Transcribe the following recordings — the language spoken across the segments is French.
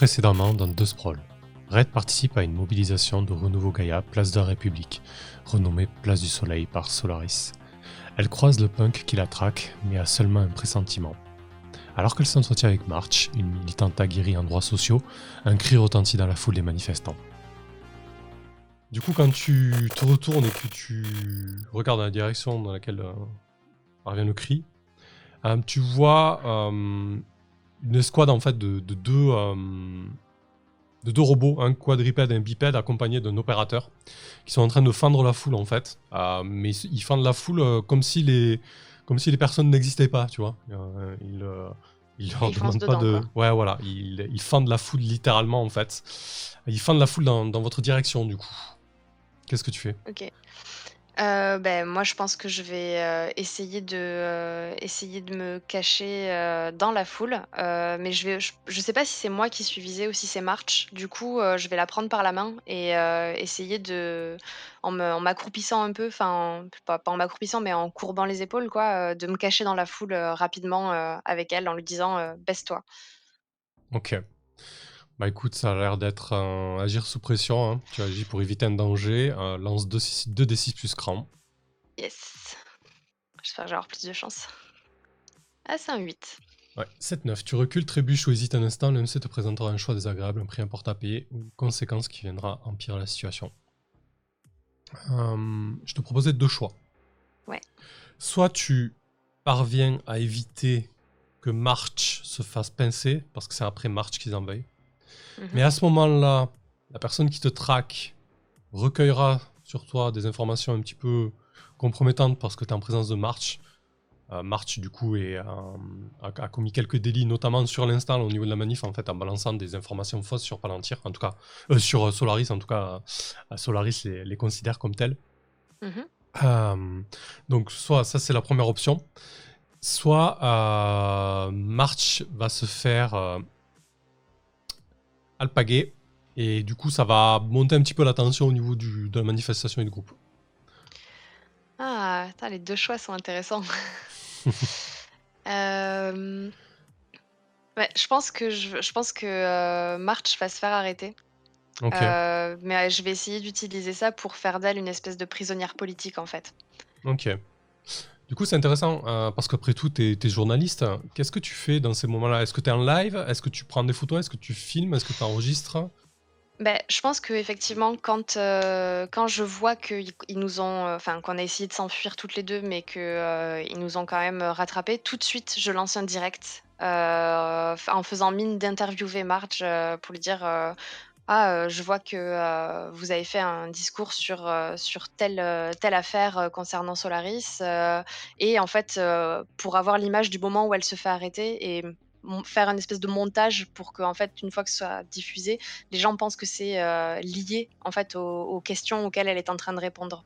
Précédemment dans Deux Sprawl, Red participe à une mobilisation de Renouveau Gaïa, place de la République, renommée Place du Soleil par Solaris. Elle croise le punk qui la traque, mais a seulement un pressentiment. Alors qu'elle s'entretient avec March, une militante aguerrie en droits sociaux, un cri retentit dans la foule des manifestants. Du coup, quand tu te retournes et que tu regardes dans la direction dans laquelle parvient le cri, tu vois une escouade en fait de deux robots, un quadrupède et un bipède, accompagnés d'un opérateur, qui sont en train de fendre la foule en fait. Mais ils fendent la foule comme si les personnes n'existaient pas, tu vois. Ils leur demandent pas de... Quoi. Ouais, voilà, ils fendent la foule littéralement en fait. Ils fendent la foule dans votre direction du coup. Qu'est-ce que tu fais ? Ok. Moi, je pense que je vais essayer de me cacher dans la foule. Mais je sais pas si c'est moi qui suis visée ou si c'est March. Du coup, je vais la prendre par la main et essayer de, en m'accroupissant un peu, enfin, pas en m'accroupissant, mais en courbant les épaules, quoi, de me cacher dans la foule rapidement avec elle en lui disant baisse-toi. Ok. Bah écoute, ça a l'air d'être agir sous pression, hein. Tu agis pour éviter un danger. Lance 2d6 plus cran. Yes. J'espère que j'ai avoir plus de chance. Ah, c'est un 8. Ouais, 7-9. Tu recules, trébuches ou hésites un instant, l'MC te présentera un choix désagréable, un prix important à payer ou une conséquence qui viendra empirer la situation. Je te proposais deux choix. Ouais. Soit tu parviens à éviter que March se fasse pincer, parce que c'est après March qu'ils envahissent. Mais à ce moment-là, la personne qui te traque recueillera sur toi des informations un petit peu compromettantes parce que tu es en présence de March. March, du coup, a commis quelques délits, notamment sur l'instant au niveau de la manif, en fait, en balançant des informations fausses sur Palantir, en tout cas, sur Solaris, en tout cas, Solaris les considère comme tels. Donc, soit ça, c'est la première option, soit March va se faire alpaguer, et du coup, ça va monter un petit peu la tension au niveau de la manifestation et du groupe. Ah, les deux choix sont intéressants. Ouais, je pense que March va se faire arrêter. Ok. Mais je vais essayer d'utiliser ça pour faire d'elle une espèce de prisonnière politique, en fait. Ok. Du coup, c'est intéressant parce qu'après tout, tu es journaliste. Qu'est-ce que tu fais dans ces moments-là ? Est-ce que tu es en live ? Est-ce que tu prends des photos ? Est-ce que tu filmes ? Est-ce que tu enregistres ? Je pense qu'effectivement, quand je vois qu'ils nous ont, enfin, qu'on a essayé de s'enfuir toutes les deux, mais que ils nous ont quand même rattrapés, tout de suite, je lance un direct en faisant mine d'interviewer Marge pour lui dire je vois que vous avez fait un discours sur telle affaire concernant Solaris. Et en fait, pour avoir l'image du moment où elle se fait arrêter et faire une espèce de montage pour qu'en fait, une fois que ce soit diffusé, les gens pensent que c'est lié en fait aux questions auxquelles elle est en train de répondre.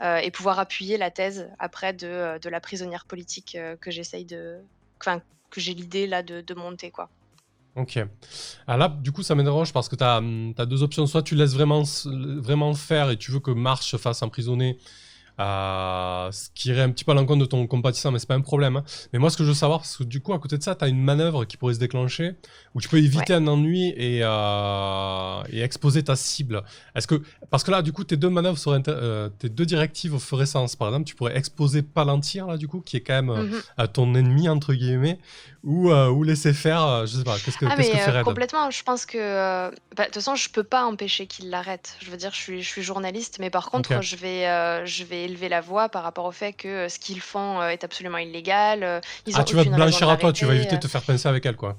Et pouvoir appuyer la thèse après de la prisonnière politique que j'essaye enfin, que j'ai l'idée là de monter, quoi. Ok. Alors là, du coup, ça m'interroge parce que tu as, deux options. Soit tu laisses vraiment faire et tu veux que March se fasse emprisonner, ce qui irait un petit peu à l'encontre de ton compatissant, mais c'est pas un problème, hein. Mais moi, ce que je veux savoir, parce que du coup, à côté de ça, tu as une manœuvre qui pourrait se déclencher où tu peux éviter un ennui et exposer ta cible. Parce que là, du coup, tes deux manœuvres tes deux directives feraient sens. Par exemple, tu pourrais exposer Palantir, là, du coup, qui est quand même ton ennemi, entre guillemets, ou laisser faire, je sais pas, qu'est-ce que fait Red ? Complètement, je pense que de toute façon, je peux pas empêcher qu'il l'arrête. Je veux dire, je suis journaliste, mais par contre, Ok. je vais élever la voix par rapport au fait que ce qu'ils font est absolument illégal. Ils ont Tu vas te aucune raison de blanchir à toi, tu vas éviter l'arrêter. de te faire pincer avec elle, quoi.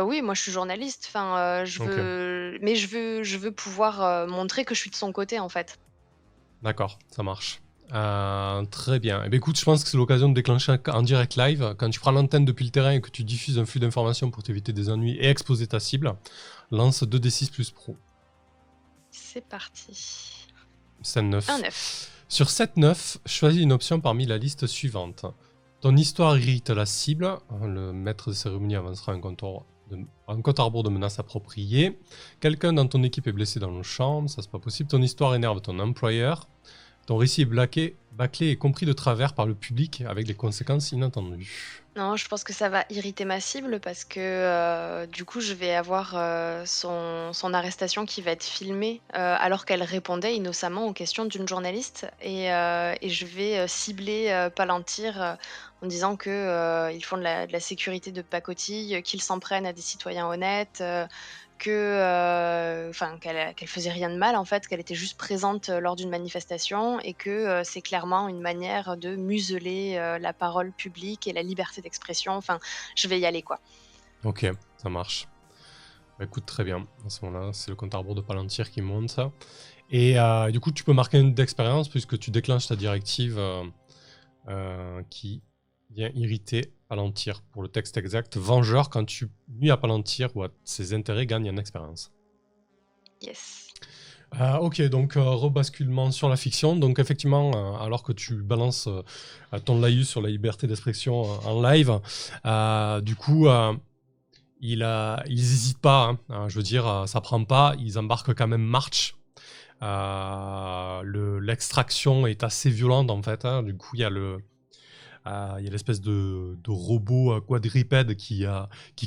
Oui, moi je suis journaliste. Enfin, Ok. mais je veux pouvoir montrer que je suis de son côté, en fait. D'accord, ça marche. Très bien. Eh bien, écoute, je pense que c'est l'occasion de déclencher en direct live. Quand tu prends l'antenne depuis le terrain et que tu diffuses un flux d'informations pour t'éviter des ennuis et exposer ta cible, lance 2d6 plus pro. C'est parti. 7-9. Un 9. Sur 7-9, choisis une option parmi la liste suivante. Ton histoire irrite la cible. Le maître de cérémonie avancera un compte à rebours de menaces appropriées. Quelqu'un dans ton équipe est blessé dans le champ. Ça, c'est pas possible. Ton histoire énerve ton employeur. Ton récit est bâclé et compris de travers par le public avec des conséquences inattendues. Non, je pense que ça va irriter ma cible parce que, du coup, je vais avoir, son arrestation qui va être filmée, alors qu'elle répondait innocemment aux questions d'une journaliste et je vais, cibler, Palantir, en disant que, ils font de la sécurité de pacotille, qu'ils s'en prennent à des citoyens honnêtes, que, enfin qu'elle faisait rien de mal en fait, qu'elle était juste présente, lors d'une manifestation et que, c'est clairement une manière de museler, la parole publique et la liberté d'expression. Enfin, je vais y aller quoi. Ok, ça marche. Bah, écoute, très bien. À ce moment-là, c'est le compte à rebours de Palantir qui monte ça. Et du coup, tu peux marquer une d'expérience puisque tu déclenches ta directive qui vient irriter Palantir. Pour le texte exact, vengeur, quand tu nuis à Palantir ou à ses intérêts, gagne en expérience. Yes. Ok, donc rebasculement sur la fiction. Donc effectivement, alors que tu balances ton laïus sur la liberté d'expression en live, du coup, ils n'hésitent pas. Je veux dire, ça prend pas. Ils embarquent quand même March. L'extraction est assez violente en fait. Du coup, il y a l'espèce de robot quadripède qui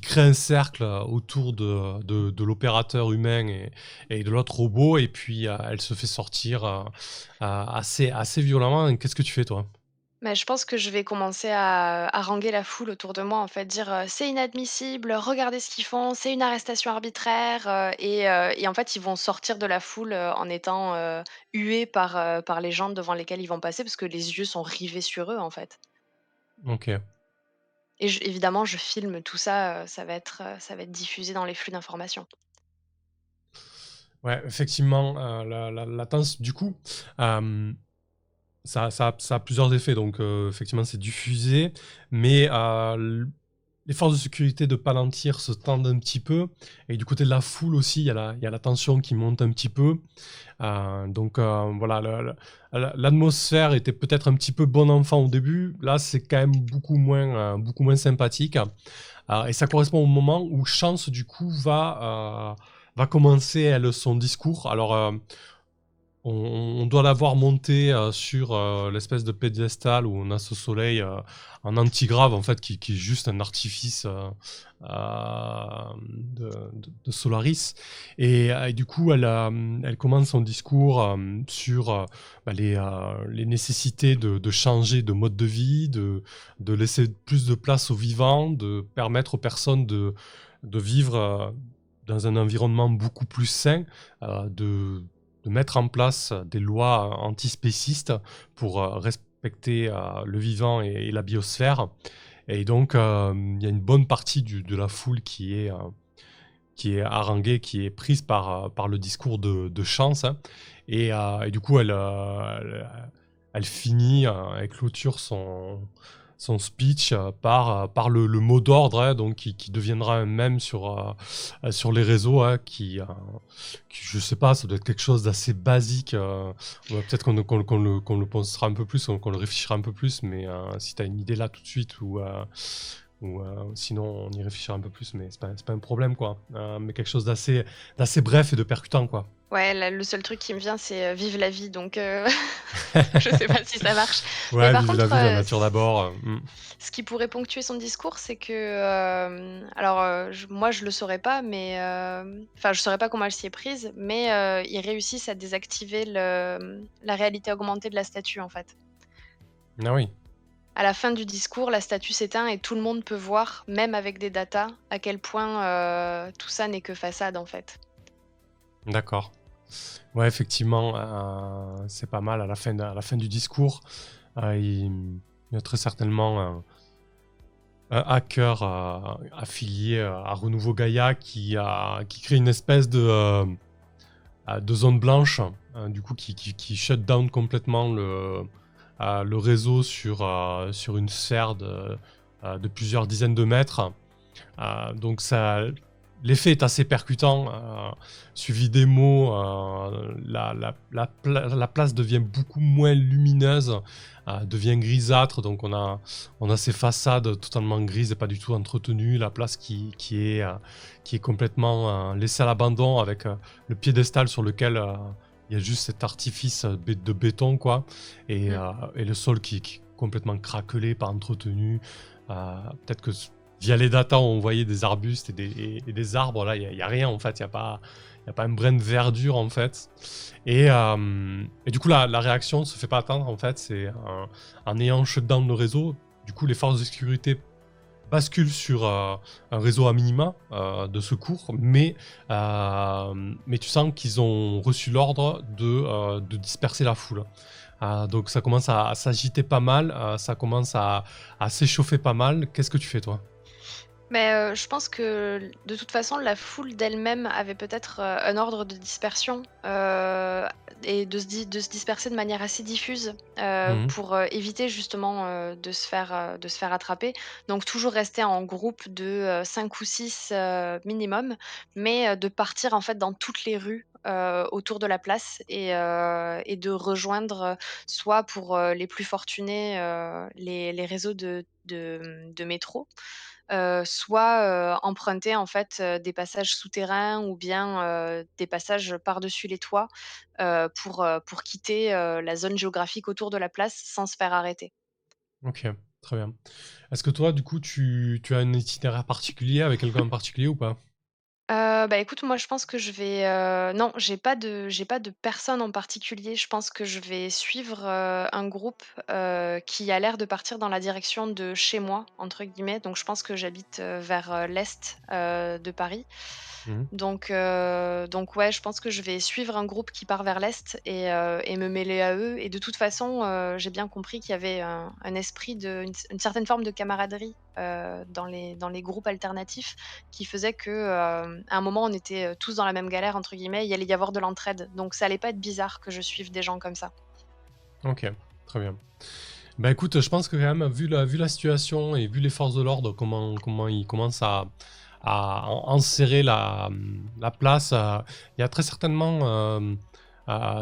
crée un cercle autour de l'opérateur humain et de l'autre robot, et puis elle se fait sortir assez violemment. Qu'est-ce que tu fais, toi? Mais je pense que je vais commencer à haranguer la foule autour de moi, en fait, dire, «C'est inadmissible, regardez ce qu'ils font, c'est une arrestation arbitraire», et en fait, ils vont sortir de la foule, en étant, hués par les gens devant lesquels ils vont passer parce que les yeux sont rivés sur eux, en fait. Ok. Et évidemment, je filme tout ça, ça va être diffusé dans les flux d'informations. Ouais, effectivement, la tense, du coup, euh, ça a plusieurs effets. Donc, effectivement, c'est diffusé, mais les forces de sécurité de Palantir se tendent un petit peu. Et du côté de la foule aussi, il y a la tension qui monte un petit peu. Donc, voilà, l'atmosphère était peut-être un petit peu bon enfant au début. Là, c'est quand même beaucoup moins sympathique. Et ça correspond au moment où Chance, du coup, va commencer, elle, son discours. Alors, on doit l'avoir monté sur l'espèce de pédestal où on a ce soleil en antigrave, en fait, qui est juste un artifice de Solaris. Et du coup, elle commence son discours sur les nécessités de changer de mode de vie, de laisser plus de place aux vivants, de permettre aux personnes de vivre dans un environnement beaucoup plus sain, de mettre en place des lois antispécistes pour respecter le vivant et la biosphère. Et donc, il y a une bonne partie de la foule qui est haranguée, qui est prise par le discours de Chance. Et du coup, elle finit, elle clôture son speech par le mot d'ordre, donc qui deviendra un mème sur les réseaux, qui, je sais pas, ça doit être quelque chose d'assez basique. Peut-être qu'on le pensera un peu plus, qu'on le réfléchira un peu plus, mais si tu as une idée là tout de suite, ou sinon on y réfléchira un peu plus, mais c'est pas un problème, quoi. Mais quelque chose d'assez bref et de percutant, quoi. Ouais, là, le seul truc qui me vient, c'est, «Vive la vie», donc je sais pas si ça marche. Mais Ouais, par vive la contre, vie, la nature d'abord. ce qui pourrait ponctuer son discours, c'est que, alors, moi je le saurais pas, mais, enfin je saurais pas comment elle s'y est prise, mais, ils réussissent à désactiver la réalité augmentée de la statue, en fait. Ah oui, À la fin du discours, la statue s'éteint et tout le monde peut voir, même avec des datas, à quel point, tout ça n'est que façade, en fait. d'accord. Ouais, effectivement, c'est pas mal. À la fin du discours, il y a très certainement un hacker affilié à Renouveau Gaïa qui crée une espèce de zone blanche, du coup, qui shut down complètement le réseau sur une sphère de plusieurs dizaines de mètres. Donc l'effet est assez percutant. Suivi des mots, la place devient beaucoup moins lumineuse, devient grisâtre. Donc on a ces façades totalement grises et pas du tout entretenues. La place qui est complètement laissée à l'abandon, avec le piédestal sur lequel il y a juste cet artifice de béton, quoi, Mmh. et le sol qui est complètement craquelé, pas entretenu. Peut-être que via les datas, on voyait des arbustes et des arbres. Là, il y a rien, en fait. Il y a pas un brin de verdure, en fait. Et du coup, la réaction ne se fait pas attendre, en fait. C'est en ayant shut down le réseau, du coup, les forces de sécurité basculent sur un réseau à minima de secours, mais tu sens qu'ils ont reçu l'ordre de disperser la foule. Donc ça commence à s'agiter pas mal, ça commence à s'échauffer pas mal. Qu'est-ce que tu fais, toi? Mais, je pense que de toute façon, la foule d'elle-même avait peut-être, un ordre de dispersion, et de se disperser de manière assez diffuse, Mhm. pour, éviter justement, de se faire attraper. Donc toujours rester en groupe de, 5 ou 6 minimum, mais, de partir en fait dans toutes les rues, autour de la place et de rejoindre, soit pour, les plus fortunés, les réseaux de métro, soit, emprunter en fait, des passages souterrains ou bien, des passages par-dessus les toits, pour quitter, la zone géographique autour de la place sans se faire arrêter. Ok, très bien. Est-ce que toi, du coup, tu as un itinéraire particulier avec quelqu'un en particulier ou pas? Bah, écoute, moi, je pense que je vais, non, j'ai pas de personne en particulier. Je pense que je vais suivre, un groupe, qui a l'air de partir dans la direction de «chez moi» entre guillemets. Donc je pense que j'habite, vers, l'est, de Paris. Mhm. Donc ouais, je pense que je vais suivre un groupe qui part vers l'est et me mêler à eux et de toute façon, j'ai bien compris qu'il y avait un esprit de une certaine forme de camaraderie, dans les groupes alternatifs qui faisait que, à un moment, on était, tous dans la même «galère» entre guillemets, il allait y avoir de l'entraide. Donc ça allait pas être bizarre que je suive des gens comme ça. Ok, très bien. Bah écoute, je pense que quand même, vu la situation et vu les forces de l'ordre, comment ils commencent à enserrer la place, il y a très certainement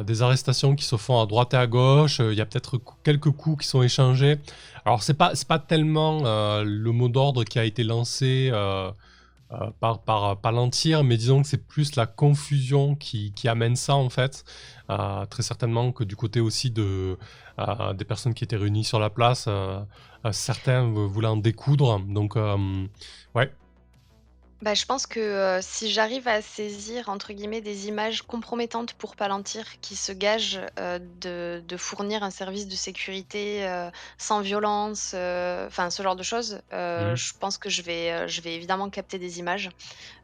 des arrestations qui se font à droite et à gauche. Il y a peut-être quelques coups qui sont échangés. Alors c'est pas tellement le mot d'ordre qui a été lancé par Palantir, mais disons que c'est plus la confusion qui amène ça en fait. Très certainement que du côté aussi des personnes qui étaient réunies sur la place, certains voulaient en découdre. Donc, ouais. Bah, je pense que, si j'arrive à saisir entre guillemets «des images compromettantes» pour Palantir qui se gage, de fournir un service de sécurité, sans violence, enfin ce genre de choses, Mhm. je pense que je vais évidemment capter des images,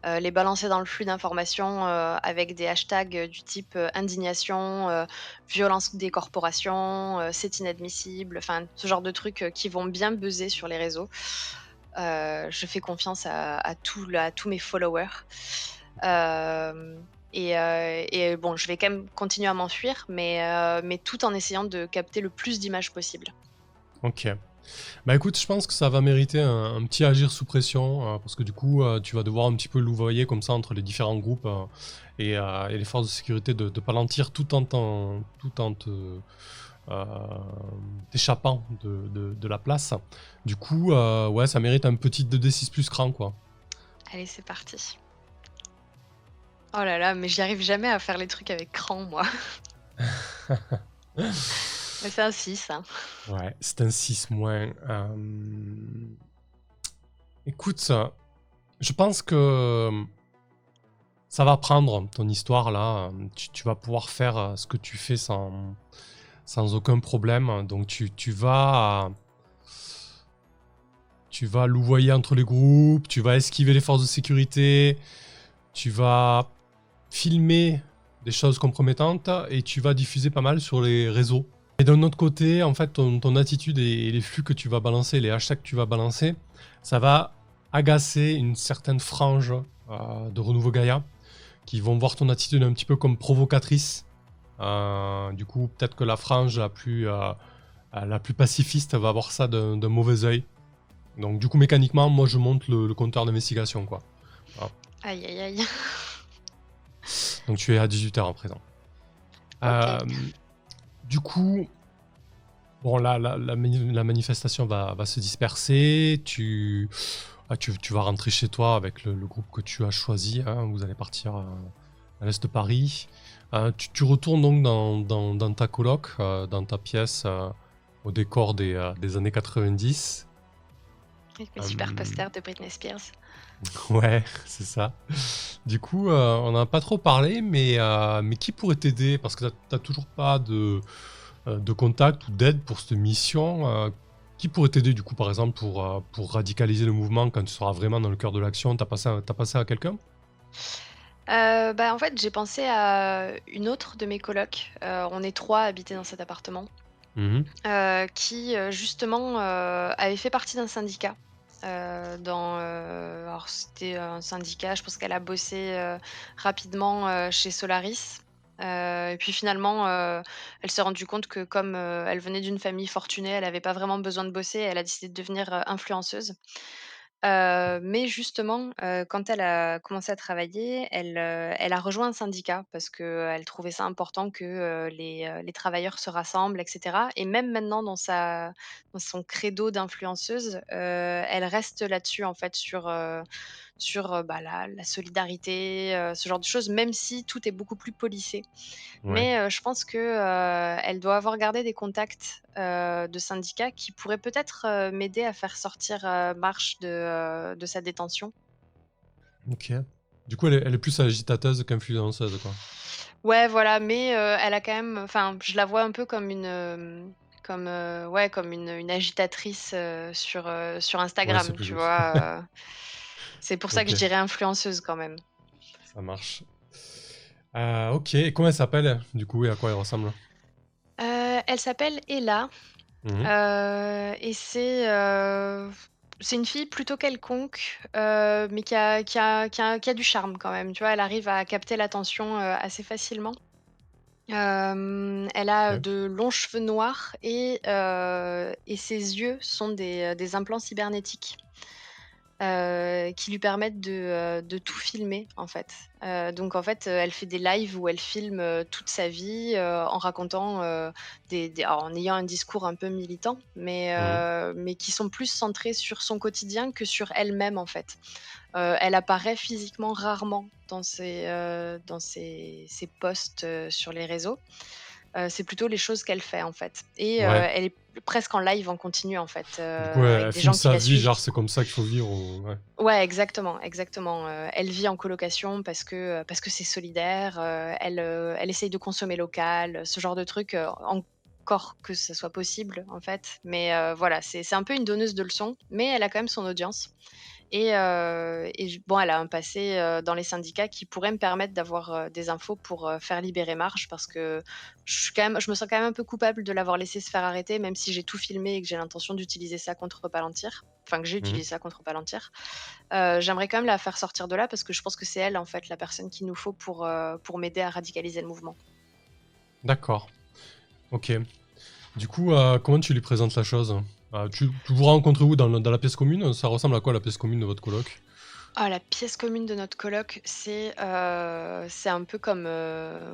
les balancer dans le flux d'informations, avec des hashtags, du type, indignation, violence des corporations, c'est inadmissible, enfin ce genre de trucs, qui vont bien buzzer sur les réseaux. Je fais confiance à tous mes followers. Hem et bon, je vais quand même continuer à m'enfuir, mais tout en essayant de capter le plus d'images possible. Ok. Bah écoute, je pense que ça va mériter un petit agir sous pression, parce que du coup, tu vas devoir un petit peu louvoyer comme ça entre les différents groupes et les forces de sécurité de Palantir tout en euh, t'échappant de la place. Du coup, ouais, ça mérite un petit 2D6 plus cran, quoi. Allez, c'est parti. Oh là là, mais j'y arrive jamais à faire les trucs avec cran, moi. Mais c'est un 6, hein. Ouais, c'est un 6 moins. Écoute, je pense que ça va prendre ton histoire là. Tu vas pouvoir faire ce que tu fais sans aucun problème. Donc tu vas louvoyer entre les groupes, tu vas esquiver les forces de sécurité, tu vas filmer des choses compromettantes et tu vas diffuser pas mal sur les réseaux. Et d'un autre côté, en fait, ton attitude et les flux que tu vas balancer, les hashtags que tu vas balancer, ça va agacer une certaine frange de Renouveau Gaïa qui vont voir ton attitude un petit peu comme provocatrice. Du coup, peut-être que la frange la plus pacifiste va voir ça d'un mauvais œil. Donc, du coup, mécaniquement, moi, je monte le compteur d'investigation, quoi. Voilà. Aïe, aïe, aïe. Donc, tu es à 18h en présent. OK. Euh, du coup, bon, la manifestation va se disperser. Tu vas rentrer chez toi avec le groupe que tu as choisi, hein. Vous allez partir à l'est de Paris. Tu retournes donc dans ta coloc, dans ta pièce, au décor des années 90. Avec mes super Euh, posters de Britney Spears. ouais, c'est ça. Du coup, on n'en a pas trop parlé, mais qui pourrait t'aider? Parce que t'as toujours pas de contact ou d'aide pour cette mission. Qui pourrait t'aider, du coup, par exemple, pour radicaliser le mouvement quand tu seras vraiment dans le cœur de l'action? T'as pensé à quelqu'un? Bah, en fait, j'ai pensé à une autre de mes colocs, on est 3 à habiter dans cet appartement, Mhm. qui, justement, avait fait partie d'un syndicat, alors c'était un syndicat, je pense qu'elle a bossé, rapidement, chez Solaris, et puis finalement, elle s'est rendue compte que comme, elle venait d'une famille fortunée, elle avait pas vraiment besoin de bosser, elle a décidé de devenir, influenceuse. Mais justement, quand elle a commencé à travailler, elle a rejoint un syndicat parce qu'elle trouvait ça important que, les travailleurs se rassemblent et cetera, et même maintenant dans son credo d'influenceuse, elle reste là-dessus en fait sur, bah, la solidarité, ce genre de choses, même si tout est beaucoup plus policé. Ouais. Mais, je pense que, elle doit avoir gardé des contacts, de syndicats qui pourraient peut-être, m'aider à faire sortir, Marche de sa détention. Ok. Du coup, elle est plus agitateuse qu'influenceuse, quoi. Ouais, voilà, mais, elle a quand même enfin, je la vois un peu comme comme, ouais, comme une agitatrice, sur Ouais, c'est Instagram, plus tu juste. vois? C'est pour ça que Ok, je dirais influenceuse quand même. ça marche. Ok, et comment elle s'appelle, du coup, et à quoi elle ressemble? Elle s'appelle Ella. Mhm. Et c'est une fille plutôt quelconque, mais qui a du charme quand même, tu vois? Elle arrive à capter l'attention, assez facilement. Elle a Ok. de longs cheveux noirs et ses yeux sont des implants cybernétiques. Qui lui permettent de tout filmer, en fait. Donc en fait, elle fait des lives où elle filme, toute sa vie, en racontant, des alors en ayant un discours un peu militant, Mhm. mais qui sont plus centrés sur son quotidien que sur elle-même, en fait. Elle apparaît physiquement rarement dans ses posts, sur les réseaux. C'est plutôt les choses qu'elle fait, en fait, et Ouais. elle est presque en live en continu, en fait, Du coup, avec elle des filme gens qui sa la vie, suivent. genre c'est comme ça qu'il faut vivre. Ouais. Ouais, exactement, exactement, elle vit en colocation parce que c'est solidaire, elle essaye de consommer local, ce genre de truc, encore que ça soit possible, en fait, mais voilà, c'est un peu une donneuse de leçons, mais elle a quand même son audience, et j bon, elle a un passé, dans les syndicats qui pourrait me permettre d'avoir, des infos pour, faire libérer Marche, parce que je me sens quand même un peu coupable de l'avoir laissé se faire arrêter, même si j'ai tout filmé et que j'ai l'intention d'utiliser ça contre Palantir, enfin que j'ai Mhm. utilisé ça contre Palantir. J'aimerais quand même la faire sortir de là parce que je pense que c'est elle, en fait, la personne qu'il nous faut pour m'aider à radicaliser le mouvement. D'accord. Ok. Du coup, comment tu lui présentes la chose? Tu vous rencontrez où dans la pièce commune? Ça ressemble à quoi la pièce commune de votre coloc? Ah, la pièce commune de notre coloc, c'est un peu comme,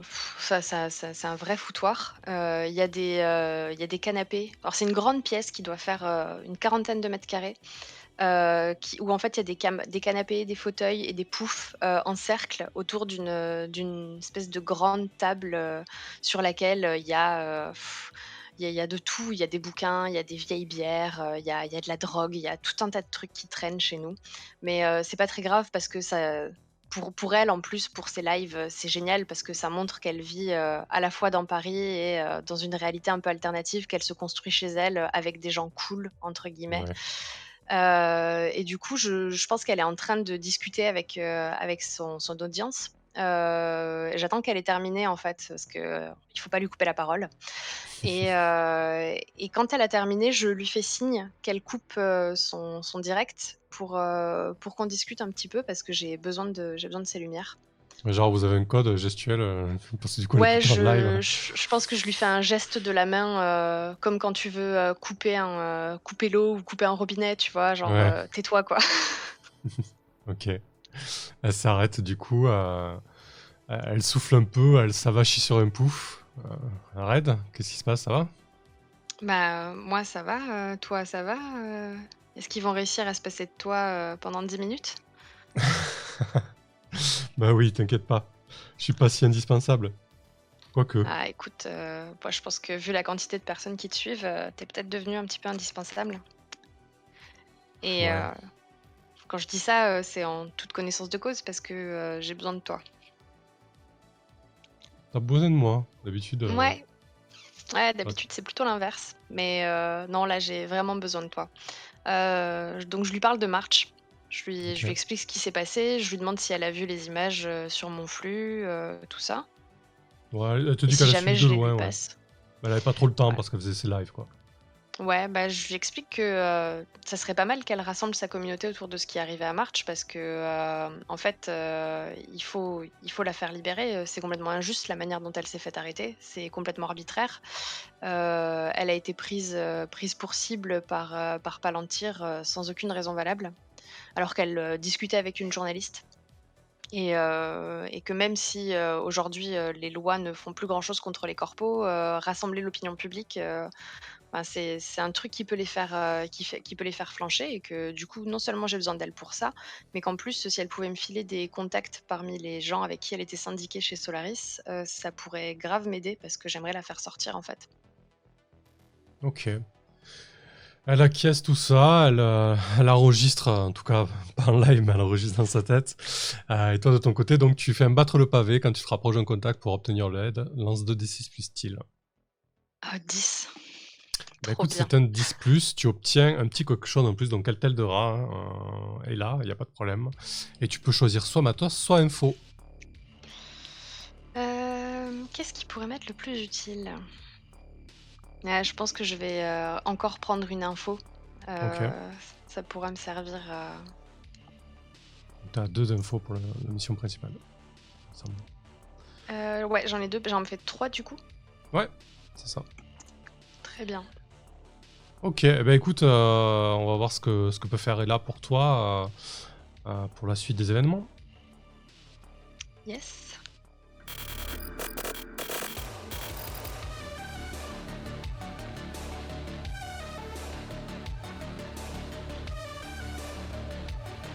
c'est un vrai foutoir. Il y a des canapés. Alors c'est une grande pièce qui doit faire, une quarantaine de mètres carrés, qui où en fait il y a des canapés, des fauteuils et des poufs, en cercle autour d'une espèce de grande table, sur laquelle, il y a de tout. Il y a des bouquins, il y a des vieilles bières, il y a de la drogue, il y a tout un tas de trucs qui traînent chez nous. Mais, c'est pas très grave parce que ça pour elle, en plus, pour ses lives, c'est génial parce que ça montre qu'elle vit, à la fois dans Paris et dans une réalité un peu alternative qu'elle se construit chez elle, avec des gens «cool» entre guillemets. Ouais. Et du coup, je pense qu'elle est en train de discuter avec son audience. J'attends qu'elle ait terminé, en fait, parce que il faut pas lui couper la parole, et quand elle a terminé, je lui fais signe qu'elle coupe, son direct pour qu'on discute un petit peu parce que j'ai besoin de ses lumières. Genre, vous avez un code gestuel, parce que du coup, elle Ouais, écoute en live. je pense que je lui fais un geste de la main, comme quand tu veux, couper l'eau ou couper un robinet, tu vois? Genre, Ouais, «Tais-toi», quoi. ok. Elle s'arrête, du coup, elle souffle un peu, elle s'avachit sur un pouf. Red, qu'est-ce qui se passe, ça va? Bah, moi ça va, toi ça va? Est-ce qu'ils vont réussir à se passer de toi, pendant 10 minutes? Bah oui, t'inquiète pas. Je suis pas si indispensable. Quoique. Ah écoute, moi je pense que vu la quantité de personnes qui te suivent, tu peut-être devenu un petit peu indispensable et Ouais. quand je dis ça, c'est en toute connaissance de cause parce que, j'ai besoin de toi. T'as besoin de moi. D'habitude, Ouais, ouais, ouais, d'habitude c'est plutôt l'inverse, mais non là j'ai vraiment besoin de toi. Donc je lui parle de March. Je lui ok. explique ce qui s'est passé, je lui demande si elle a vu les images, sur mon flux, tout ça Ouais, elle te et dit si qu'elle a jamais suivi de je les lui loin, ouais. passe. Elle avait pas trop le temps Ouais. parce qu'elle faisait ses lives, quoi. Ouais, bah, je lui explique que, ça serait pas mal qu'elle rassemble sa communauté autour de ce qui est arrivé à March parce que, en fait, il faut la faire libérer, c'est complètement injuste la manière dont elle s'est faite arrêter, c'est complètement arbitraire. Elle a été prise pour cible par Palantir, sans aucune raison valable, alors qu'elle, discutait avec une journaliste et que même si, aujourd'hui, les lois ne font plus grand chose contre les corpos, rassembler l'opinion publique, enfin, c'est un truc qui peut les faire, qui peut les faire flancher et que du coup, non seulement j'ai besoin d'elle pour ça, mais qu'en plus, si elle pouvait me filer des contacts parmi les gens avec qui elle était syndiquée chez Solaris, ça pourrait grave m'aider parce que j'aimerais la faire sortir, en fait. Ok. Elle acquiesce tout ça, elle enregistre, en tout cas pas en live, mais elle enregistre dans sa tête. Et toi de ton côté, donc tu fais un battre le pavé quand tu te rapproches d'un contact pour obtenir l'aide. Lance 2d6 plus style. Ah 10, Bah trop écoute, bien. c'est un 10 plus, tu obtiens un petit quelque chose en plus, donc elle t'aidera, est là, il n'y a pas de problème. Et tu peux choisir soit matos, soit info. Qu'est-ce qui pourrait m'être le plus utile? Ah, je pense que je vais, encore prendre une info. Ok. Ça pourra me servir, Tu as 2 infos pour la mission principale. il me semble. ouais, j'en ai 2, j'en fais 3 du coup? Ouais, c'est ça. Très bien. Ok, eh ben écoute, on va voir ce que peut faire Ella pour toi, pour la suite des événements. Yes.